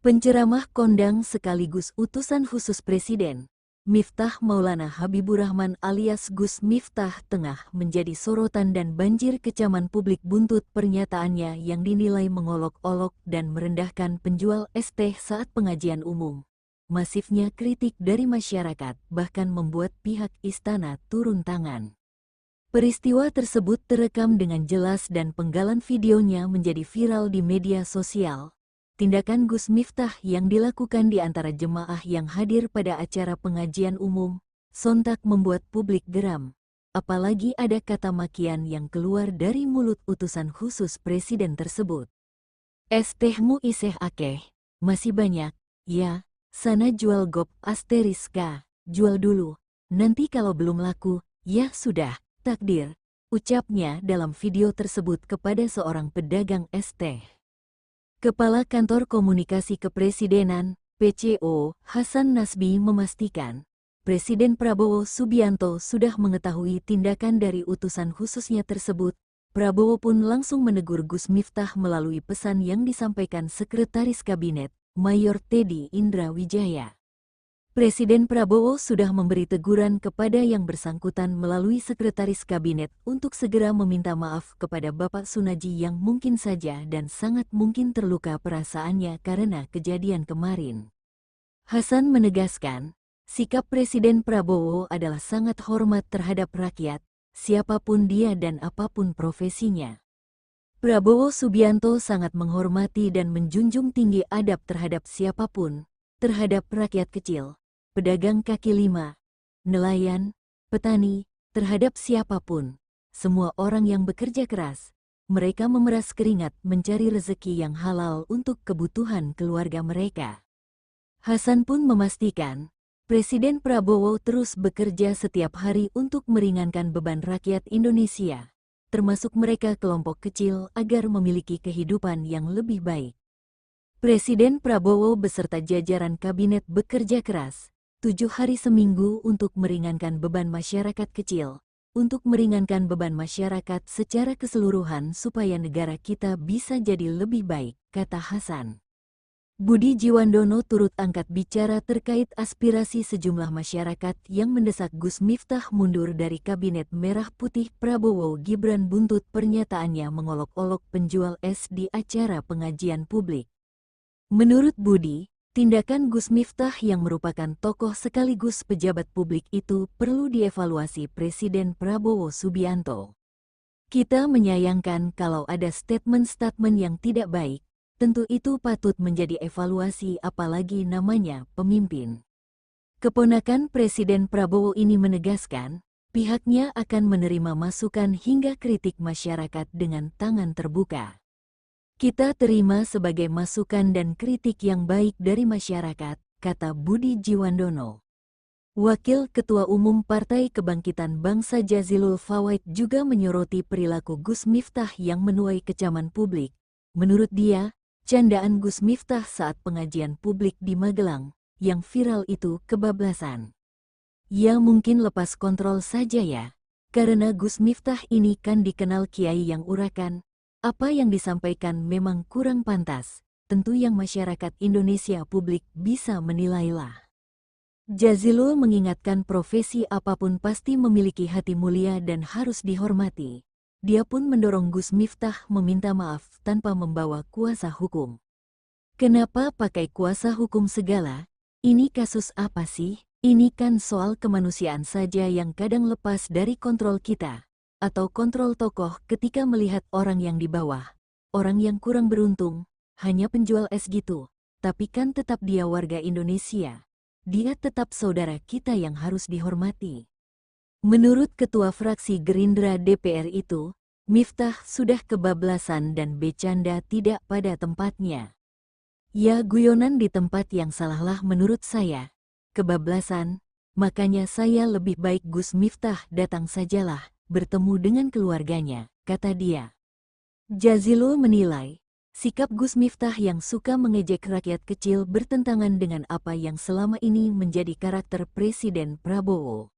Penceramah kondang sekaligus utusan khusus Presiden, Miftah Maulana Habibur Rahman alias Gus Miftah tengah menjadi sorotan dan banjir kecaman publik buntut pernyataannya yang dinilai mengolok-olok dan merendahkan penjual es teh saat pengajian umum. Masifnya kritik dari masyarakat bahkan membuat pihak istana turun tangan. Peristiwa tersebut terekam dengan jelas dan penggalan videonya menjadi viral di media sosial. Tindakan Gus Miftah yang dilakukan di antara jemaah yang hadir pada acara pengajian umum, sontak membuat publik geram. Apalagi ada kata makian yang keluar dari mulut utusan khusus Presiden tersebut. Es tehmu iseh akeh, masih banyak, ya, sana jual gop asteriska, jual dulu, nanti kalau belum laku, ya sudah, takdir, ucapnya dalam video tersebut kepada seorang pedagang es teh. Kepala Kantor Komunikasi Kepresidenan, PCO, Hasan Nasbi memastikan, Presiden Prabowo Subianto sudah mengetahui tindakan dari utusan khususnya tersebut. Prabowo pun langsung menegur Gus Miftah melalui pesan yang disampaikan Sekretaris Kabinet, Mayor Teddy Indra Wijaya. Presiden Prabowo sudah memberi teguran kepada yang bersangkutan melalui Sekretaris Kabinet untuk segera meminta maaf kepada Bapak Sunaji yang mungkin saja dan sangat mungkin terluka perasaannya karena kejadian kemarin. Hasan menegaskan, sikap Presiden Prabowo adalah sangat hormat terhadap rakyat, siapapun dia dan apapun profesinya. Prabowo Subianto sangat menghormati dan menjunjung tinggi adab terhadap siapapun, terhadap rakyat kecil, pedagang kaki lima, nelayan, petani, terhadap siapapun, semua orang yang bekerja keras. Mereka memeras keringat mencari rezeki yang halal untuk kebutuhan keluarga mereka. Hasan pun memastikan, Presiden Prabowo terus bekerja setiap hari untuk meringankan beban rakyat Indonesia, termasuk mereka kelompok kecil agar memiliki kehidupan yang lebih baik. Presiden Prabowo beserta jajaran kabinet bekerja keras, 7 hari seminggu untuk meringankan beban masyarakat kecil, untuk meringankan beban masyarakat secara keseluruhan supaya negara kita bisa jadi lebih baik, kata Hasan. Budi Jiwandono turut angkat bicara terkait aspirasi sejumlah masyarakat yang mendesak Gus Miftah mundur dari Kabinet Merah Putih Prabowo Gibran buntut pernyataannya mengolok-olok penjual es di acara pengajian publik. Menurut Budi, tindakan Gus Miftah yang merupakan tokoh sekaligus pejabat publik itu perlu dievaluasi Presiden Prabowo Subianto. Kita menyayangkan kalau ada statement-statement yang tidak baik, tentu itu patut menjadi evaluasi apalagi namanya pemimpin. Keponakan Presiden Prabowo ini menegaskan, pihaknya akan menerima masukan hingga kritik masyarakat dengan tangan terbuka. Kita terima sebagai masukan dan kritik yang baik dari masyarakat, kata Budi Jiwandono. Wakil Ketua Umum Partai Kebangkitan Bangsa Jazilul Fawait juga menyoroti perilaku Gus Miftah yang menuai kecaman publik. Menurut dia, candaan Gus Miftah saat pengajian publik di Magelang, yang viral itu kebablasan. Ya mungkin lepas kontrol saja ya, karena Gus Miftah ini kan dikenal kiai yang urakan. Apa yang disampaikan memang kurang pantas, tentu yang masyarakat Indonesia publik bisa menilailah. Jazilul mengingatkan profesi apapun pasti memiliki hati mulia dan harus dihormati. Dia pun mendorong Gus Miftah meminta maaf tanpa membawa kuasa hukum. Kenapa pakai kuasa hukum segala? Ini kasus apa sih? Ini kan soal kemanusiaan saja yang kadang lepas dari kontrol kita. Atau kontrol tokoh ketika melihat orang yang di bawah, orang yang kurang beruntung, hanya penjual es gitu, tapi kan tetap dia warga Indonesia. Dia tetap saudara kita yang harus dihormati. Menurut Ketua Fraksi Gerindra DPR itu, Miftah sudah kebablasan dan bercanda tidak pada tempatnya. Ya guyonan di tempat yang salahlah menurut saya. Kebablasan, makanya saya lebih baik Gus Miftah datang sajalah, bertemu dengan keluarganya, kata dia. Jazilul menilai, sikap Gus Miftah yang suka mengejek rakyat kecil bertentangan dengan apa yang selama ini menjadi karakter Presiden Prabowo.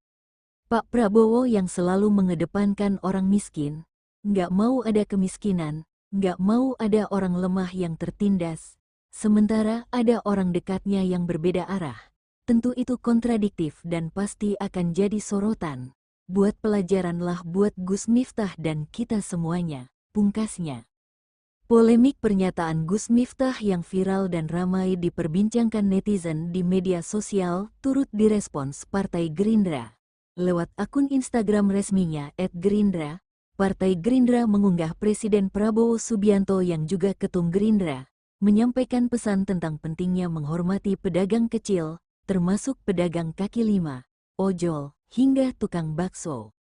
Pak Prabowo yang selalu mengedepankan orang miskin, nggak mau ada kemiskinan, nggak mau ada orang lemah yang tertindas, sementara ada orang dekatnya yang berbeda arah. Tentu itu kontradiktif dan pasti akan jadi sorotan. Buat pelajaranlah buat Gus Miftah dan kita semuanya, pungkasnya. Polemik pernyataan Gus Miftah yang viral dan ramai diperbincangkan netizen di media sosial turut direspons Partai Gerindra. Lewat akun Instagram resminya @gerindra, Partai Gerindra mengunggah Presiden Prabowo Subianto yang juga Ketum Gerindra, menyampaikan pesan tentang pentingnya menghormati pedagang kecil, termasuk pedagang kaki lima, ojol, hingga tukang bakso.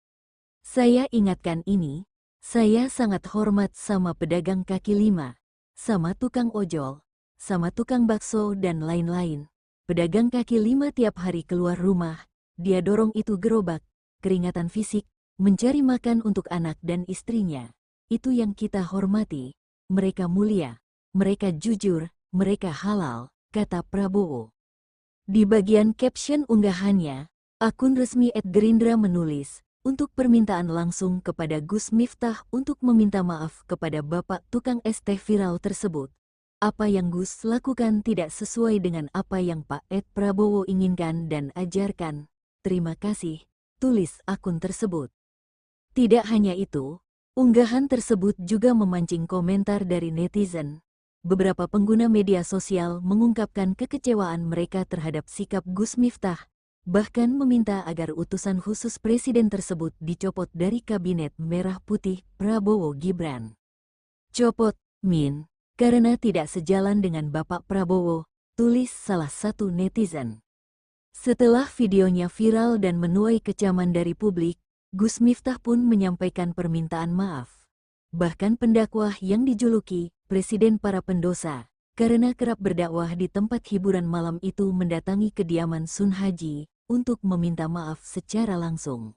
Saya ingatkan ini. Saya sangat hormat sama pedagang kaki lima, sama tukang ojol, sama tukang bakso dan lain-lain. Pedagang kaki lima tiap hari keluar rumah, dia dorong itu gerobak, keringatan fisik, mencari makan untuk anak dan istrinya. Itu yang kita hormati. Mereka mulia, mereka jujur, mereka halal, kata Prabowo. Di bagian caption unggahannya, akun resmi @gerindra menulis, untuk permintaan langsung kepada Gus Miftah untuk meminta maaf kepada Bapak tukang es teh viral tersebut. Apa yang Gus lakukan tidak sesuai dengan apa yang Pak Prabowo inginkan dan ajarkan. Terima kasih, tulis akun tersebut. Tidak hanya itu, unggahan tersebut juga memancing komentar dari netizen. Beberapa pengguna media sosial mengungkapkan kekecewaan mereka terhadap sikap Gus Miftah, bahkan meminta agar utusan khusus presiden tersebut dicopot dari Kabinet Merah Putih Prabowo Gibran. Copot, Min, karena tidak sejalan dengan Bapak Prabowo, tulis salah satu netizen. Setelah videonya viral dan menuai kecaman dari publik, Gus Miftah pun menyampaikan permintaan maaf. Bahkan pendakwah yang dijuluki Presiden Para Pendosa, karena kerap berdakwah di tempat hiburan malam itu mendatangi kediaman Sun Haji untuk meminta maaf secara langsung.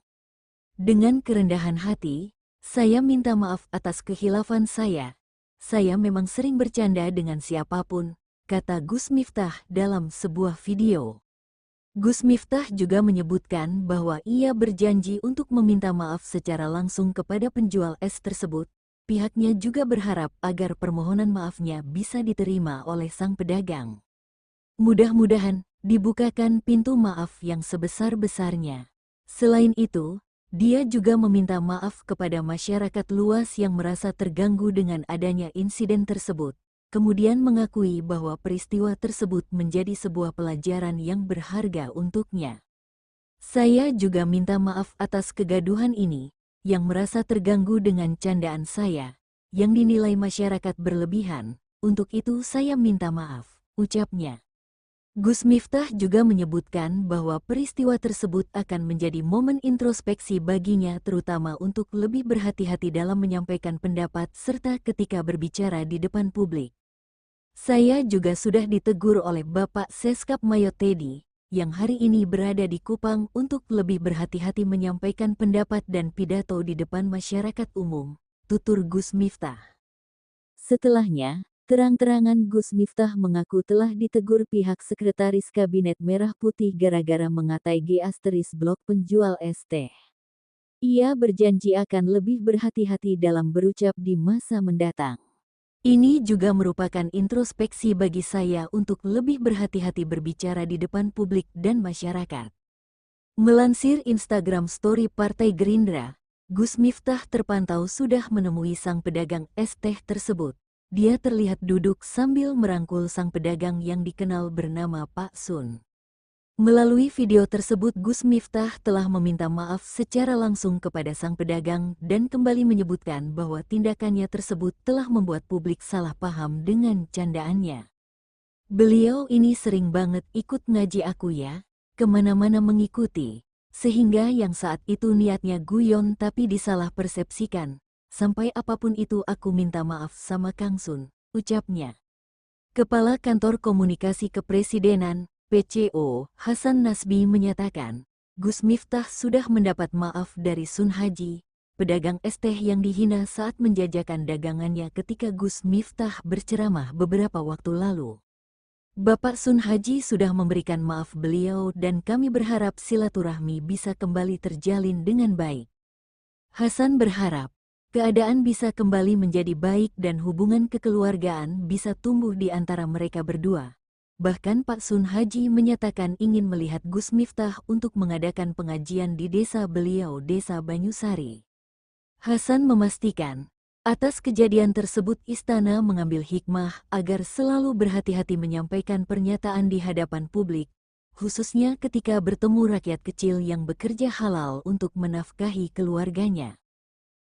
Dengan kerendahan hati, saya minta maaf atas kehilafan saya. Saya memang sering bercanda dengan siapapun, kata Gus Miftah dalam sebuah video. Gus Miftah juga menyebutkan bahwa ia berjanji untuk meminta maaf secara langsung kepada penjual es tersebut. Pihaknya juga berharap agar permohonan maafnya bisa diterima oleh sang pedagang. Mudah-mudahan dibukakan pintu maaf yang sebesar-besarnya. Selain itu, dia juga meminta maaf kepada masyarakat luas yang merasa terganggu dengan adanya insiden tersebut. Kemudian mengakui bahwa peristiwa tersebut menjadi sebuah pelajaran yang berharga untuknya. Saya juga minta maaf atas kegaduhan ini, yang merasa terganggu dengan candaan saya, yang dinilai masyarakat berlebihan. Untuk itu saya minta maaf, ucapnya. Gus Miftah juga menyebutkan bahwa peristiwa tersebut akan menjadi momen introspeksi baginya terutama untuk lebih berhati-hati dalam menyampaikan pendapat serta ketika berbicara di depan publik. Saya juga sudah ditegur oleh Bapak Seskap Mayotedi, yang hari ini berada di Kupang untuk lebih berhati-hati menyampaikan pendapat dan pidato di depan masyarakat umum, tutur Gus Miftah. Setelahnya, terang-terangan Gus Miftah mengaku telah ditegur pihak Sekretaris Kabinet Merah Putih gara-gara mengatai blok penjual es teh. Ia berjanji akan lebih berhati-hati dalam berucap di masa mendatang. Ini juga merupakan introspeksi bagi saya untuk lebih berhati-hati berbicara di depan publik dan masyarakat. Melansir Instagram Story Partai Gerindra, Gus Miftah terpantau sudah menemui sang pedagang es teh tersebut. Dia terlihat duduk sambil merangkul sang pedagang yang dikenal bernama Pak Sun. Melalui video tersebut Gus Miftah telah meminta maaf secara langsung kepada sang pedagang dan kembali menyebutkan bahwa tindakannya tersebut telah membuat publik salah paham dengan candaannya. Beliau ini sering banget ikut ngaji aku ya, kemana-mana mengikuti, sehingga yang saat itu niatnya guyon tapi disalah persepsikan, sampai apapun itu aku minta maaf sama Kang Sun, ucapnya. Kepala Kantor Komunikasi Kepresidenan, PCO, Hasan Nasbi menyatakan, Gus Miftah sudah mendapat maaf dari Sun Haji, pedagang es teh yang dihina saat menjajakan dagangannya ketika Gus Miftah berceramah beberapa waktu lalu. Bapak Sun Haji sudah memberikan maaf beliau dan kami berharap silaturahmi bisa kembali terjalin dengan baik. Hasan berharap, keadaan bisa kembali menjadi baik dan hubungan kekeluargaan bisa tumbuh di antara mereka berdua. Bahkan Pak Sun Haji menyatakan ingin melihat Gus Miftah untuk mengadakan pengajian di desa beliau, Desa Banyusari. Hasan memastikan, atas kejadian tersebut istana mengambil hikmah agar selalu berhati-hati menyampaikan pernyataan di hadapan publik, khususnya ketika bertemu rakyat kecil yang bekerja halal untuk menafkahi keluarganya.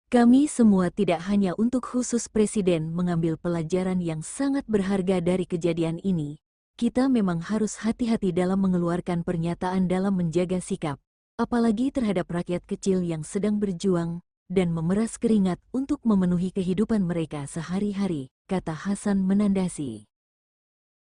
Kami semua tidak hanya untuk khusus Presiden mengambil pelajaran yang sangat berharga dari kejadian ini, kita memang harus hati-hati dalam mengeluarkan pernyataan dalam menjaga sikap, apalagi terhadap rakyat kecil yang sedang berjuang dan memeras keringat untuk memenuhi kehidupan mereka sehari-hari, kata Hasan menandasi.